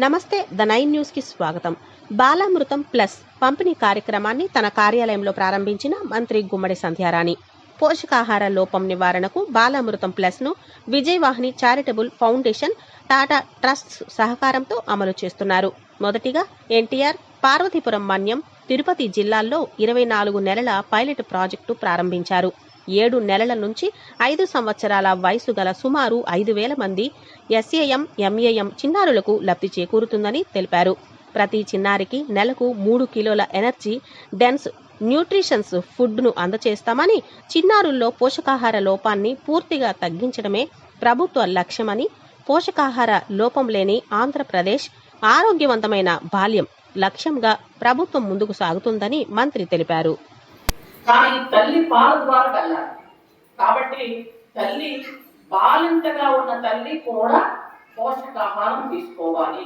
నమస్తే the 9 news కి స్వాగతం. బాలామృతం ప్లస్ పంపిణీ కార్యక్రమాన్ని తన కార్యాలయంలో ప్రారంభించిన మంత్రి గుమ్మడి సంధ్యారాణి. పోషకాహార లోపం నివారణకు బాలామృతం ప్లస్ ను Vijayavahini charitable foundation, Tata trusts సహకారంతో అమలు చేస్తున్నారు. మొదటిగా ఎన్టీఆర్, పార్వతీపురం మన్యం, తిరుపతి జిల్లాల్లో 24 నెలల పైలట్ ప్రాజెక్టు ప్రారంభించారు. 7 నెలల నుంచి 5 సంవత్సరాల వయసు గల సుమారు 5,000 మంది ఎస్ఏఎం, ఎంఏఎం చిన్నారులకు లబ్ధి చేకూరుతుందని తెలిపారు. ప్రతి చిన్నారికి నెలకు 3 కిలోల ఎనర్జీ డెన్స్ న్యూట్రిషన్స్ ఫుడ్ను అందచేస్తామని, చిన్నారుల్లో పోషకాహార లోపాన్ని పూర్తిగా తగ్గించడమే ప్రభుత్వ లక్ష్యమని, పోషకాహార లోపం లేని ఆంధ్రప్రదేశ్, ఆరోగ్యవంతమైన బాల్యం లక్ష్యంగా ప్రభుత్వం ముందుకు సాగుతుందని మంత్రి తెలిపారు. కానీ తల్లి పాల ద్వారా వెళ్ళాలి. కాబట్టి తల్లి బాలింతగా ఉన్న తల్లి కూడా పోషకాహారం తీసుకోవాలి.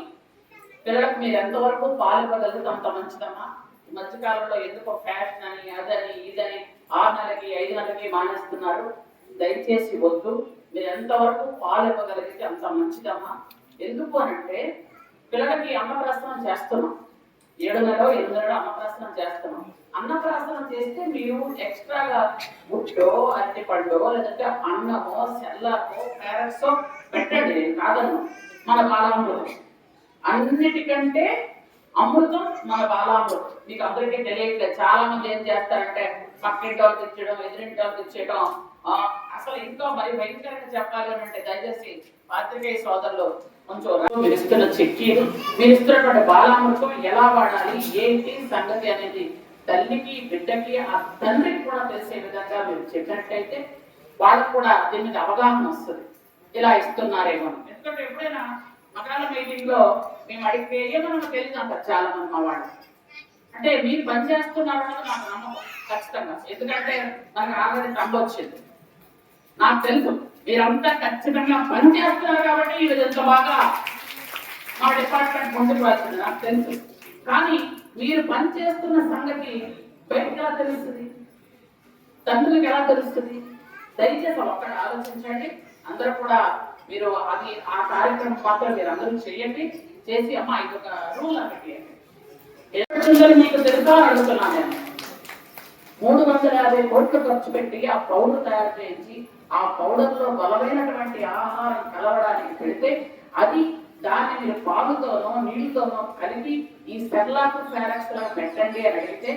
పిల్లలకు మీరు ఎంతవరకు పాలు ఇవ్వగలిగితే అంత మంచిదమ్మా. ఈ మధ్యకాలంలో ఎందుకో ఫ్యాషన్ అని, అదని, ఇదని 6 నెలలకి 5 నెలలకి మానేస్తున్నారు. దయచేసి వద్దు. మీరు ఎంతవరకు పాలు ఇవ్వగలిగితే అంత మంచిదమ్మా. ఎందుకు అనంటే పిల్లలకి అన్నప్రాసనం చేస్తున్నాం. 7 నెలలో 8 నెలలో అన్నప్రాసనం చేస్తున్నాం. అన్నప్రాసనం చేస్తే మీరు ఎక్స్ట్రాగా గుట్టో, అరటిపండో, లేదంటే అన్నమో, సెల్లాకో, క్యారెట్సో పెట్టండి. కాదన్ను. మన బాలామృతం అన్నిటికంటే అమృతం మన బాలామృతం. మీకు అందరికీ తెలియట్లేదు. చాలా మంది ఏం చేస్తారంటే పక్కింటి వాళ్ళు తెచ్చడం, ఎదురింటి వాళ్ళు తెచ్చేయడం. అసలు ఇంకా మరి భయంకరంగా చెప్పాలి అంటే దయచేసి పాత్రికేయ సోదరులు కొంచెం మీరు ఇస్తున్న చిక్కీలు, మీరు ఇస్తున్నటువంటి బాలామృతం ఎలా వాడాలి, ఏంటి సంగతి అనేది తల్లికి, బిడ్డకి, ఆ తండ్రికి కూడా తెలిసే విధంగా మీరు చెప్పినట్టయితే వాళ్ళకు కూడా దీని మీద అవగాహన వస్తుంది. ఇలా ఇస్తున్నారేమో. ఎందుకంటే ఎప్పుడైనా మగాళ్ళ మీటింగ్ లో మేము అడిగితే ఏమో నాకు తెలియదు అంటారు చాలా మంది మా వాళ్ళు. అంటే మీరు పని చేస్తున్నారు అన్నది నాకు నమ్మకం ఖచ్చితంగా. ఎందుకంటే నాకు ఆల్రెడీ తమ్ముడు వచ్చింది. నాకు తెలుసు మీరంతా ఖచ్చితంగా పని చేస్తున్నారు కాబట్టి ఇది ఎంత బాగా మా డిపార్ట్మెంట్ ముందుకు వెళ్తుంది నాకు తెలుసు. కానీ మీరు పని చేస్తున్న సంగతి బయటకు ఎలా తెలుస్తుంది, తండ్రులకు ఎలా తెలుస్తుంది? దయచేసి ఒక్కడ ఆలోచించండి. అందరూ కూడా మీరు అది ఆ కార్యక్రమం మాత్రం మీరు అందరూ చేయండి. చేసి అమ్మా ఇది ఒక రూల్ అన్నట్టు మీకు తెలుసా అడుగుతున్నాను. నేను 350 కోట్లు ఖర్చు పెట్టి ఆ పౌడర్ తయారు చేయించి ఆ పౌడర్ లో బలమైనటువంటి ఆహారం కలవడానికి పెడితే అది దాన్ని మీరు పాలుతోనో నీళ్ళతోనో కలిపి ఈ సెర్లాక్ ఫారెక్స్ లా పెట్టండి అని అడిగితే